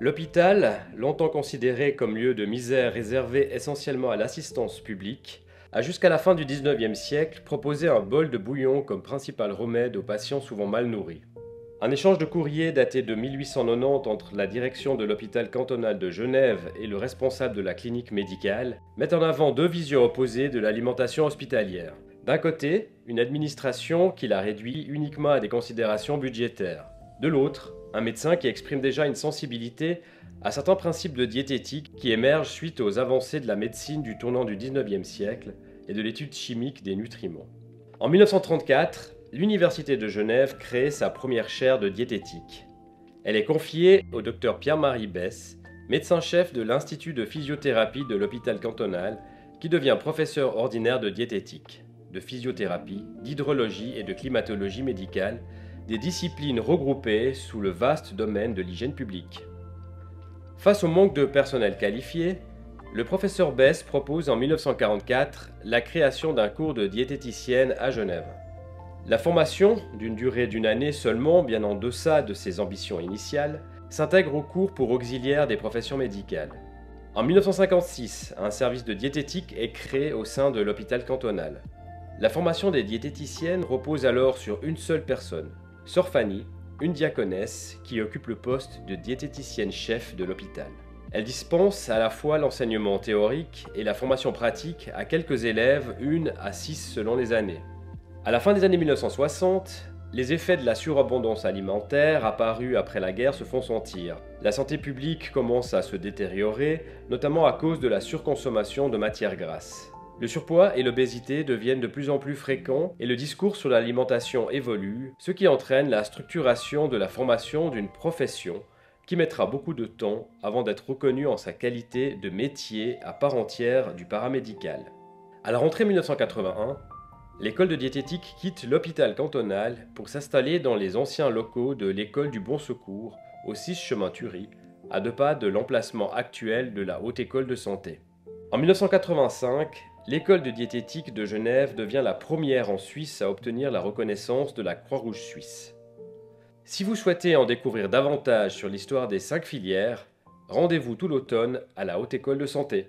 L'hôpital, longtemps considéré comme lieu de misère réservé essentiellement à l'assistance publique, a jusqu'à la fin du 19e siècle proposé un bol de bouillon comme principal remède aux patients souvent mal nourris. Un échange de courrier daté de 1890 entre la direction de l'hôpital cantonal de Genève et le responsable de la clinique médicale met en avant deux visions opposées de l'alimentation hospitalière. D'un côté, une administration qui la réduit uniquement à des considérations budgétaires. De l'autre, un médecin qui exprime déjà une sensibilité à certains principes de diététique qui émergent suite aux avancées de la médecine du tournant du 19e siècle et de l'étude chimique des nutriments. En 1934, l'Université de Genève crée sa première chaire de diététique. Elle est confiée au docteur Pierre-Marie Besse, médecin-chef de l'Institut de physiothérapie de l'hôpital cantonal, qui devient professeur ordinaire de diététique, de physiothérapie, d'hydrologie et de climatologie médicale, des disciplines regroupées sous le vaste domaine de l'hygiène publique. Face au manque de personnel qualifié, le professeur Besse propose en 1944 la création d'un cours de diététicienne à Genève. La formation, d'une durée d'une année seulement, bien en deçà de ses ambitions initiales, s'intègre au cours pour auxiliaire des professions médicales. En 1956, un service de diététique est créé au sein de l'hôpital cantonal. La formation des diététiciennes repose alors sur une seule personne, Sœur Fanny, une diaconesse qui occupe le poste de diététicienne-chef de l'hôpital. Elle dispense à la fois l'enseignement théorique et la formation pratique à quelques élèves, 1 à 6 selon les années. À la fin des années 1960, les effets de la surabondance alimentaire apparue après la guerre se font sentir. La santé publique commence à se détériorer, notamment à cause de la surconsommation de matières grasses. Le surpoids et l'obésité deviennent de plus en plus fréquents et le discours sur l'alimentation évolue, ce qui entraîne la structuration de la formation d'une profession qui mettra beaucoup de temps avant d'être reconnue en sa qualité de métier à part entière du paramédical. À la rentrée 1981, l'école de diététique quitte l'hôpital cantonal pour s'installer dans les anciens locaux de l'école du Bon Secours, au 6 chemin Thury, à 2 pas de l'emplacement actuel de la Haute École de Santé. En 1985, l'école de diététique de Genève devient la première en Suisse à obtenir la reconnaissance de la Croix-Rouge suisse. Si vous souhaitez en découvrir davantage sur l'histoire des 5 filières, rendez-vous tout l'automne à la Haute École de Santé.